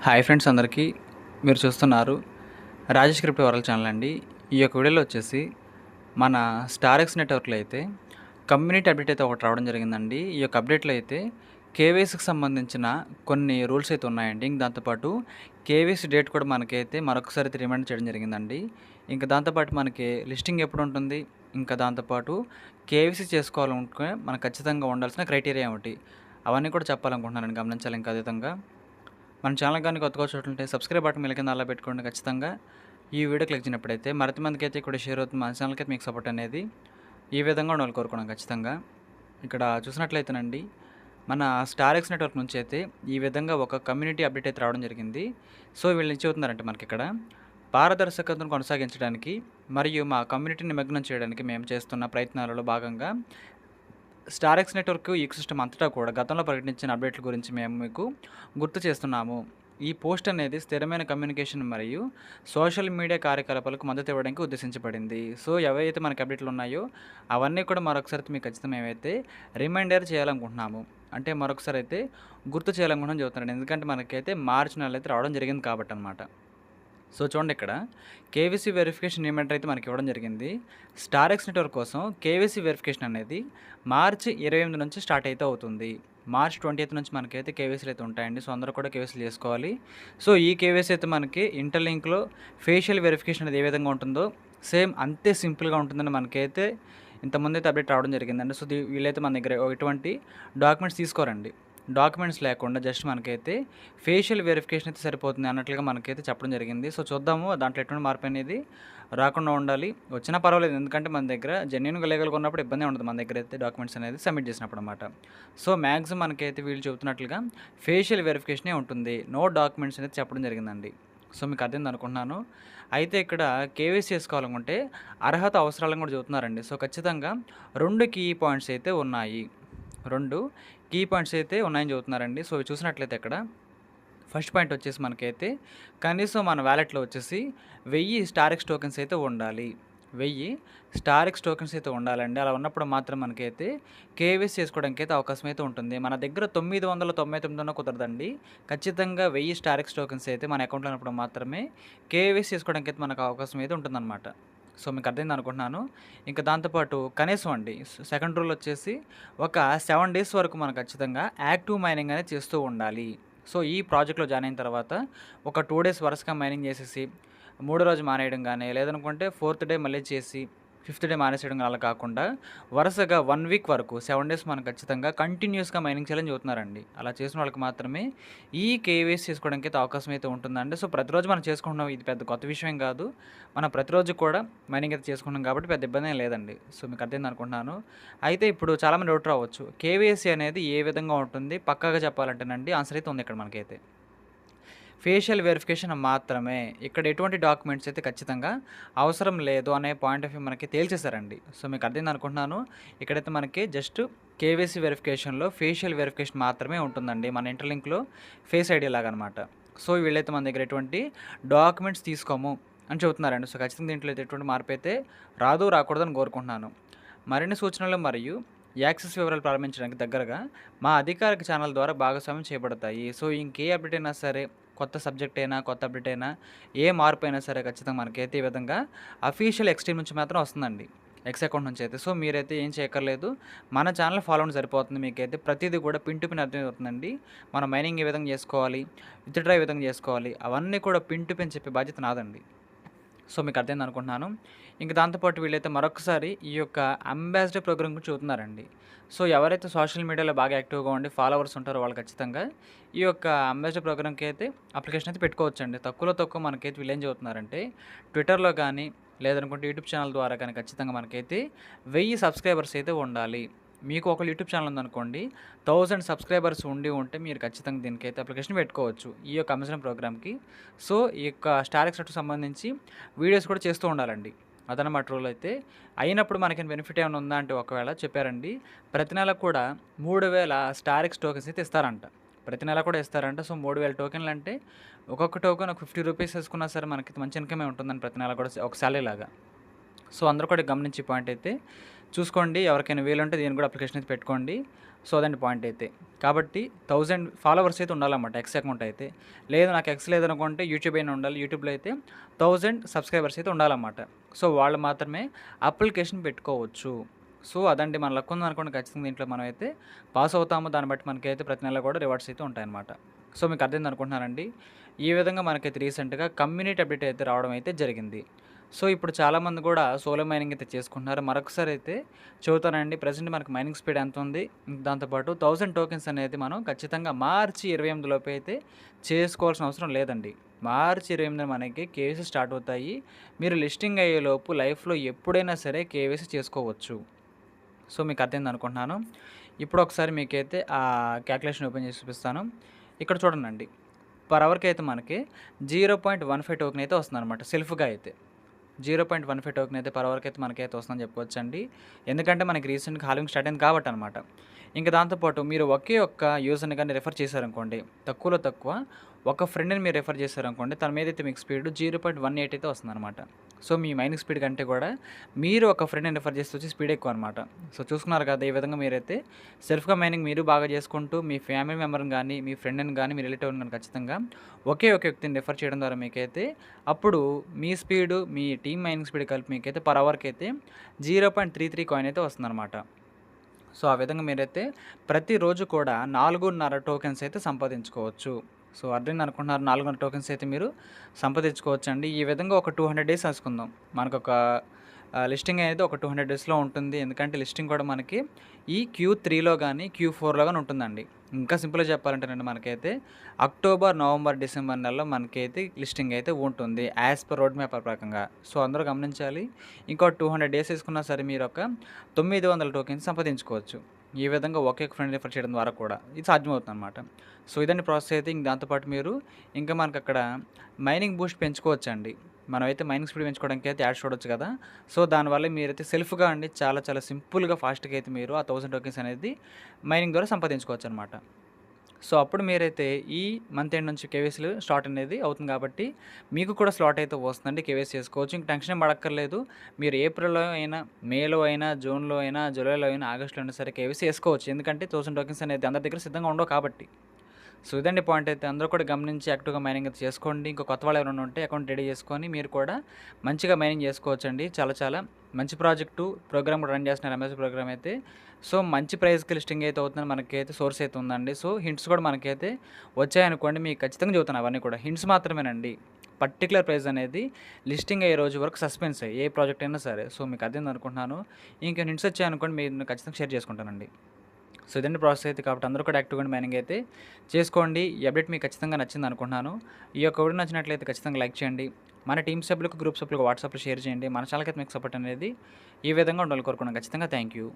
Hi friends అందరికీ. మీరు చూస్తున్నారు రాజేష్ క్రిప్టో వరల్డ్ ఛానల్ అండి. ఈ యొక్క వీడియోలో వచ్చేసి మన స్టారెక్స్ నెట్వర్క్లో అయితే కమ్యూనిటీ అప్డేట్ అయితే ఒకటి రావడం జరిగిందండి. ఈ యొక్క అప్డేట్లో అయితే కేవైసీకి సంబంధించిన కొన్ని రూల్స్ అయితే ఉన్నాయండి. ఇంక దాంతోపాటు కేవైసీ డేట్ కూడా మనకైతే మరొకసారి అయితే రిమైండ్ చేయడం జరిగిందండి. ఇంకా దాంతోపాటు మనకి లిస్టింగ్ ఎప్పుడు ఉంటుంది, ఇంకా దాంతోపాటు కేవైసీ చేసుకోవాలనుకుంటే మనకు ఖచ్చితంగా ఉండాల్సిన క్రైటీరియా ఏమిటి, అవన్నీ కూడా చెప్పాలనుకుంటున్నానండి. గమనించాలి. ఇంకా అదేవిధంగా మన ఛానల్ కానీ కొత్తగా చూడాలంటే సబ్స్క్రైబ్ బటన్ మీద కింద అలా పెట్టుకోండి. ఖచ్చితంగా ఈ వీడియో క్లిక్ చేసినప్పుడైతే మరింత మందికి అయితే ఇక్కడ షేర్ అవుతుంది. మన ఛానల్కి అయితే మీకు సపోర్ట్ అనేది ఈ విధంగా ఉండాలని కోరుకున్నాం. ఖచ్చితంగా ఇక్కడ చూసినట్లయితేనండి, మన స్టారెక్స్ నెట్వర్క్ నుంచి అయితే ఈ విధంగా ఒక కమ్యూనిటీ అప్డేట్ అయితే రావడం జరిగింది. సో వీళ్ళు ఏం చెబుతున్నారంటే, మనకి ఇక్కడ పారదర్శకతను కొనసాగించడానికి మరియు మా కమ్యూనిటీని నిమగ్నం చేయడానికి మేము చేస్తున్న ప్రయత్నాలలో భాగంగా స్టారెక్స్ నెట్వర్క్ ఈకోసిస్టమ్ అంతటా కూడా గతంలో ప్రకటించిన అప్డేట్ల గురించి మేము మీకు గుర్తు చేస్తున్నాము. ఈ పోస్ట్ అనేది స్థిరమైన కమ్యూనికేషన్ మరియు సోషల్ మీడియా కార్యకలాపాలకు మద్దతు ఇవ్వడానికి ఉద్దేశించబడింది. సో ఏవైతే మనకి అప్డేట్లు ఉన్నాయో అవన్నీ కూడా మరొకసారి మీకు ఖచ్చితంగా మేమైతే రిమైండర్ చేయాలనుకుంటున్నాము. అంటే మరొకసారి అయితే గుర్తు చేయాలనుకుంటున్నాం చెబుతున్నాను. ఎందుకంటే మనకైతే మార్చి నెల అయితే రావడం జరిగింది కాబట్టి అనమాట. సో చూడండి, ఇక్కడ కేవైసీ వెరిఫికేషన్ రిమైండర్ అయితే మనకి ఇవ్వడం జరిగింది. స్టారెక్స్ నెట్వర్క్ కోసం కేవైసీ వెరిఫికేషన్ అనేది మార్చి 28 నుంచి స్టార్ట్ అయితే అవుతుంది. మార్చ్ 20 నుంచి మనకైతే కేవైసీలు అయితే ఉంటాయండి. సో అందరూ కూడా కేవైసీలు చేసుకోవాలి. సో ఈ కేవైసీ అయితే మనకి ఇంటర్లింక్లో ఫేషియల్ వెరిఫికేషన్ అనేది ఏ విధంగా ఉంటుందో సేమ్ అంతే సింపుల్గా ఉంటుందని మనకైతే ఇంతకుముందు అయితే అప్డేట్ రావడం జరిగిందండి. సో వీళ్ళైతే మన దగ్గర ఎటువంటి డాక్యుమెంట్స్ తీసుకోరండి. డాక్యుమెంట్స్ లేకుండా జస్ట్ మనకైతే ఫేషియల్ వెరిఫికేషన్ అయితే సరిపోతుంది అన్నట్లుగా మనకైతే చెప్పడం జరిగింది. సో చూద్దాము దాంట్లో ఎటువంటి మార్పు అనేది రాకుండా ఉండాలి. వచ్చినా పర్వాలేదు, ఎందుకంటే మన దగ్గర జెన్యున్గా లీగల్గా ఉన్నప్పుడు ఇబ్బంది ఉండదు మన దగ్గర అయితే డాక్యుమెంట్స్ అనేది సబ్మిట్ చేసినప్పుడు అనమాట. సో మ్యాక్సిమం మనకైతే వీళ్ళు చెబుతున్నట్లుగా ఫేషియల్ వెరిఫికేషనే ఉంటుంది, నో డాక్యుమెంట్స్ అనేది చెప్పడం జరిగిందండి. సో మీకు అర్థం అనుకుంటున్నాను. అయితే ఇక్కడ కేవైసీ చేసుకోవాలనుకుంటే అర్హత అవసరాలను కూడా చెబుతున్నారండి. సో ఖచ్చితంగా 2 కీ పాయింట్స్ అయితే ఉన్నాయి. 2 కీ పాయింట్స్ అయితే ఉన్నాయని చెబుతున్నారండి. సో ఇవి చూసినట్లయితే ఇక్కడ ఫస్ట్ పాయింట్ వచ్చేసి మనకైతే కనీసం మన వ్యాలెట్లో వచ్చేసి 1000 స్టారెక్స్ టోకెన్స్ అయితే ఉండాలి. 1000 స్టారెక్స్ టోకెన్స్ అయితే ఉండాలండి. అలా ఉన్నప్పుడు మాత్రం మనకైతే కేవైసీ చేసుకోవడానికి అయితే అవకాశం అయితే ఉంటుంది. మన దగ్గర 999 ఉన్న కుదరదండి. ఖచ్చితంగా 1000 స్టారెక్స్ టోకెన్స్ అయితే మన అకౌంట్లో ఉన్నప్పుడు మాత్రమే కేవైసీ చేసుకోవడానికి అయితే మనకు అవకాశం అయితే ఉంటుందన్నమాట. సో మీకు అర్థమైంది అనుకుంటున్నాను. ఇంకా దాంతోపాటు కనీసం అండి సెకండ్ రూల్ వచ్చేసి ఒక 7 డేస్ వరకు మనం ఖచ్చితంగా యాక్టివ్ మైనింగ్ అనేది చేస్తూ ఉండాలి. సో ఈ ప్రాజెక్ట్లో జాయిన్ అయిన తర్వాత ఒక 2 డేస్ వరుసగా మైనింగ్ చేసేసి మూడో రోజు మానేయడం కానీ, లేదనుకుంటే 4th డే మళ్ళీ చేసి 5th డే మానేసేయడం అలా కాకుండా వరుసగా 1 వీక్ వరకు 7 డేస్ మనం ఖచ్చితంగా కంటిన్యూస్గా మైనింగ్ చేయాలని చెబుతున్నారండి. అలా చేసిన వాళ్ళకి మాత్రమే ఈ కేవైసీ చేసుకోవడానికి అయితే అవకాశం అయితే ఉంటుందండి. సో ప్రతిరోజు మనం చేసుకుంటున్నాం, ఇది పెద్ద కొత్త విషయం కాదు. మనం ప్రతిరోజు కూడా మైనింగ్ అయితే చేసుకుంటున్నాం కాబట్టి పెద్ద ఇబ్బంది ఏం లేదండి. సో మీకు అర్థమైంది అనుకుంటున్నాను. అయితే ఇప్పుడు చాలామంది డౌట్ రావచ్చు, కేవైసీ అనేది ఏ విధంగా ఉంటుంది పక్కాగా చెప్పాలంటేనండి ఆన్సర్ అయితే ఉంది ఇక్కడ మనకైతే. ఫేషియల్ వెరిఫికేషన్ మాత్రమే, ఇక్కడ ఎటువంటి డాక్యుమెంట్స్ అయితే ఖచ్చితంగా అవసరం లేదు అనే పాయింట్ ఆఫ్ వ్యూ మనకి తేల్చేశారండి. సో మీకు అర్థమైంది అనుకుంటున్నాను. ఇక్కడైతే మనకి జస్ట్ కేవైసీ వెరిఫికేషన్లో ఫేషియల్ వెరిఫికేషన్ మాత్రమే ఉంటుందండి, మన ఇంటర్లింక్లో ఫేస్ ఐడి లాగా అనమాట. సో వీళ్ళైతే మన దగ్గర ఎటువంటి డాక్యుమెంట్స్ తీసుకోము అని చెబుతున్నారండి. సో ఖచ్చితంగా దీంట్లో అయితే ఎటువంటి మార్పు అయితే రాకూడదని కోరుకుంటున్నాను. మరిన్ని సూచనలు మరియు యాక్సెస్ వివరాలు ప్రారంభించడానికి దగ్గరగా మా అధికారిక ఛానల్ ద్వారా భాగస్వామ్యం చేయబడతాయి. సో ఇంకే అప్డేట్ అయినా సరే, కొత్త సబ్జెక్ట్ అయినా, కొత్త అప్డేట్ అయినా, ఏ మార్పు అయినా సరే ఖచ్చితంగా మనకైతే ఈ విధంగా అఫీషియల్ ఎక్స్ట్రీమ్ నుంచి మాత్రం వస్తుందండి, ఎక్స్ అకౌంట్ నుంచి అయితే. సో మీరైతే ఏం చేయక్కర్లేదు, మన ఛానల్ ఫాలో అవ్వడం సరిపోతుంది. మీకైతే ప్రతిదీ కూడా పిన్ టు పిన్ అర్థమవుతుందండి. మనం మైనింగ్ ఏ విధంగా చేసుకోవాలి, విత్డ్రా ఏ విధంగా చేసుకోవాలి, అవన్నీ కూడా పిన్ టు పిన్ చెప్పే బాధ్యత నాదండి. సో మీకు అర్థమైంది అనుకుంటున్నాను. ఇంక దాంతోపాటు వీళ్ళైతే మరొకసారి ఈ యొక్క అంబాసిడర్ ప్రోగ్రామ్ గురించి చూస్తున్నారండి. సో ఎవరైతే సోషల్ మీడియాలో బాగా యాక్టివ్గా ఉండి ఫాలోవర్స్ ఉంటారో వాళ్ళు ఖచ్చితంగా ఈ యొక్క అంబాసిడర్ ప్రోగ్రామ్కి అయితే అప్లికేషన్ అయితే పెట్టుకోవచ్చండి. తక్కువలో తక్కువ మనకైతే వీళ్ళు ఏం చెబుతున్నారంటే, ట్విట్టర్లో కానీ లేదనుకుంటే యూట్యూబ్ ఛానల్ ద్వారా కానీ ఖచ్చితంగా మనకైతే 1000 సబ్స్క్రైబర్స్ అయితే ఉండాలి. మీకు ఒక యూట్యూబ్ ఛానల్ ఉందనుకోండి, 1000 సబ్స్క్రైబర్స్ ఉంటే మీరు ఖచ్చితంగా దీనికైతే అప్లికేషన్ పెట్టుకోవచ్చు ఈ యొక్క అమెజాన్ ప్రోగ్రామ్కి. సో ఈ యొక్క స్టారెక్స్ సంబంధించి వీడియోస్ కూడా చేస్తూ ఉండాలండి, అదనమాట రూల్ అయితే. అయినప్పుడు మనకి బెనిఫిట్ ఏమైనా ఉందా అంటే, ఒకవేళ చెప్పారండి, ప్రతి నెల కూడా 3000 స్టారెక్స్ టోకెన్స్ అయితే ఇస్తారంట. ప్రతి నెల కూడా ఇస్తారంట. సో 3000 టోకెన్లు అంటే ఒక్కొక్క టోకెన్ ఒక 50 రూపీస్ వేసుకున్నా సరే మనకి మంచి ఇన్కమే ఉంటుందని ప్రతి నెల కూడా ఒక శాలరీ లాగా. సో అందరూ కూడా గమనించే పాయింట్ అయితే చూసుకోండి. ఎవరికైనా వీలుంటే దీన్ని కూడా అప్లికేషన్ అయితే పెట్టుకోండి. సో అదండి పాయింట్ అయితే. కాబట్టి 1000 ఫాలోవర్స్ అయితే ఉండాలన్నమాట ఎక్స్ అకౌంట్ అయితే. లేదు నాకు ఎక్స్ లేదనుకుంటే యూట్యూబ్ అయినా ఉండాలి. యూట్యూబ్‌లో అయితే 1000 సబ్స్క్రైబర్స్ అయితే ఉండాలన్నమాట. సో వాళ్ళు మాత్రమే అప్లికేషన్ పెట్టుకోవచ్చు. సో అదండి మన లక్ ఉందనుకోండి ఖచ్చితంగా దీంట్లో మనమైతే పాస్ అవుతాము. దాన్ని బట్టి మనకైతే ప్రతి నెల కూడా రివార్డ్స్ అయితే ఉంటాయన్నమాట. సో మీకు అర్థమైంది అనుకుంటున్నానండి. ఈ విధంగా మనకైతే రీసెంట్‌గా కమ్యూనిటీ అప్డేట్ అయితే రావడం అయితే జరిగింది. సో ఇప్పుడు చాలామంది కూడా సోలో మైనింగ్ అయితే చేసుకుంటున్నారు. మరొకసారి అయితే చెబుతానండి. ప్రెజెంట్ మనకు మైనింగ్ స్పీడ్ ఎంత ఉంది? దాంతోపాటు 1000 టోకెన్స్ అనేది మనం ఖచ్చితంగా మార్చి 28 లోపు అయితే చేసుకోవాల్సిన అవసరం లేదండి. మార్చి 28 మనకి కేవైసీ స్టార్ట్ అవుతాయి. మీరు లిస్టింగ్ అయ్యేలోపు లైఫ్‌లో ఎప్పుడైనా సరే కేవైసీ చేసుకోవచ్చు. సో మీకు అర్థమైంది అనుకుంటున్నాను. ఇప్పుడు ఒకసారి మీకైతే ఆ క్యాలిక్యులేషన్ ఓపెన్ చేసి చూపిస్తాను. ఇక్కడ చూడండండి. పర్ అవర్‌కి అయితే మనకి 0.15 టోకెన్ అయితే వస్తుందన్నమాట సెల్ఫ్‌గా అయితే. 0.15 టోకెన్ అయితే పర్ అవర్‌కి అయితే మనకైతే వస్తుందని చెప్పొచ్చండి. ఎందుకంటే మనకి రీసెంట్‌గా హాల్వింగ్ స్టార్ట్ అయింది కాబట్టనమాట. ఇంక దాంతో పాటు మీరు ఒకే ఒక్క యూజర్‌ని గాని రిఫర్ చేశారనుకోండి, తక్కువలో తక్కువ ఒక ఫ్రెండ్‌ని మీరు రిఫర్ చేశారనుకోండి, తన మీదైతే మీకు స్పీడ్ 0.18 అయితే వస్తుందనమాట. సో మీ మైనింగ్ స్పీడ్ కంటే కూడా మీరు ఒక ఫ్రెండ్‌ని రిఫర్ చేస్తే వచ్చి స్పీడ్ ఎక్కువనమాట. సో చూసుకున్నారు కదా! ఈ విధంగా మీరైతే సెల్ఫ్‌గా మైనింగ్ మీరు బాగా చేసుకుంటూ మీ ఫ్యామిలీ మెంబర్‌ని గాని, మీ ఫ్రెండ్‌ని గాని, మీ రిలేటివ్‌ని గాని ఖచ్చితంగా ఒకే ఒక వ్యక్తిని రిఫర్ చేయడం ద్వారా మీకైతే అప్పుడు మీ స్పీడు, మీ టీమ్ మైనింగ్ స్పీడ్ కలిపి మీకైతే పర్ అవర్‌కి అయితే 0.33 కాయిన్ అయితే వస్తుందనమాట. సో ఆ విధంగా మీరైతే ప్రతిరోజు కూడా 4.5 టోకెన్స్ అయితే సంపాదించుకోవచ్చు. సో అర్థమైంది అనుకుంటున్నారు. 4.5 టోకెన్స్ అయితే మీరు సంపాదించుకోవచ్చండి. ఈ విధంగా ఒక 200 డేస్ వేసుకుందాం. మనకొక లిస్టింగ్ అనేది ఒక 200 డేస్‌లో ఉంటుంది. ఎందుకంటే లిస్టింగ్ కూడా మనకి ఈ Q3లో గాని, Q4లో గాని ఉంటుందండి. ఇంకా సింపుల్‌గా చెప్పాలంటేనండి మనకైతే అక్టోబర్, నవంబర్, డిసెంబర్ నెలలో మనకైతే లిస్టింగ్ అయితే ఉంటుంది. యాస్ పర్ రోడ్ మ్యాప్ ప్రకారంగా. సో అందరూ గమనించాలి. ఇంకో 200 డేస్ వేసుకున్నా సరే మీరొక 900 టోకెన్స్ సంపాదించుకోవచ్చు. ఈ విధంగా ఒకే ఒక ఫ్రెండ్ రిఫర్ చేయడం ద్వారా కూడా ఇది సాధ్యమవుతుందనమాట. సో ఇదండి ప్రాసెస్ అయితే. ఇంక దాంతో పాటు మీరు ఇంకా మనకక్కడ మైనింగ్ బూస్ట్ పెంచుకోవచ్చండి. మనమైతే మైనింగ్ స్పీడ్ పెంచుకోవడానికి అయితే యాడ్స్ చూడొచ్చు కదా! సో దానివల్ల మీరైతే సెల్ఫ్‌గా అండి చాలా చాలా సింపుల్‌గా ఫాస్ట్‌గా అయితే మీరు ఆ 1000 టోకెన్స్ అనేది మైనింగ్ ద్వారా సంపాదించుకోవచ్చనమాట. సో అప్పుడు మీరైతే ఈ మంత్ ఎండ్ నుంచి కేవైసీలు స్టార్ట్ అనేది అవుతుంది కాబట్టి మీకు కూడా స్లాట్ అయితే వస్తుందండి. కేవైసీ చేసుకోవచ్చు. ఇంక టెన్షన్ ఏం పడక్కర్లేదు. మీరు ఏప్రిల్‌లో అయినా, మేలో అయినా, జూన్‌లో అయినా, జూలైలో అయినా, ఆగస్ట్‌లో అయినా సరే కేవైసీ చేసుకోవచ్చు. ఎందుకంటే 1000 టోకెన్స్ అనేది అందరి దగ్గర సిద్ధంగా ఉండవు కాబట్టి. సో ఇదండి పాయింట్ అయితే. అందరూ కూడా గమనించి యాక్టివ్‌గా మైనింగ్ అయితే చేసుకోండి. ఇంకో కొత్త వాళ్ళు ఎవరైనా ఉంటే అకౌంట్ రెడీ చేసుకొని మీరు కూడా మంచిగా మైనింగ్ చేసుకోవచ్చండి. చాలా చాలా మంచి ప్రాజెక్టు ప్రోగ్రామ్ కూడా రన్ చేస్తున్నారు ఎంఎస్ ప్రోగ్రామ్ అయితే. సో మంచి ప్రైస్‌కి లిస్టింగ్ అయితే అవుతుందని మనకైతే సోర్స్ అయితే ఉందండి. సో హింట్స్ కూడా మనకైతే వచ్చాయనుకోండి మీకు ఖచ్చితంగా చెబుతాను అవన్నీ కూడా. హింట్స్ మాత్రమేనండి. పర్టిక్యులర్ ప్రైస్ అనేది లిస్టింగ్ అయ్యే రోజు వరకు సస్పెన్స్ ఏ ప్రాజెక్ట్ అయినా సరే. సో మీకు అర్థమైంది అనుకుంటున్నాను. ఇంక హింట్స్ వచ్చాయనుకోండి మీరు ఖచ్చితంగా షేర్ చేసుకుంటానండి. సో ఇదండి ప్రాసెస్ అయితే. కాబట్టి అందరూ కూడా యాక్టివ్‌గా మైనింగ్ అయితే చేసుకోండి. ఈ అప్డేట్ మీకు ఖచ్చితంగా నచ్చింది అనుకుంటున్నాను. ఈ యొక్క వీడియో నచ్చినట్లయితే ఖచ్చితంగా లైక్ చేయండి. మన టీమ్ సభ్యులకు, గ్రూప్ సభ్యులకు వాట్సాప్‌లో షేర్ చేయండి. మన ఛానల్‌కైతే మీకు సపోర్ట్ అనేది ఈ విధంగా ఉండాలని కోరుకున్నాను. ఖచ్చితంగా థ్యాంక్ యూ.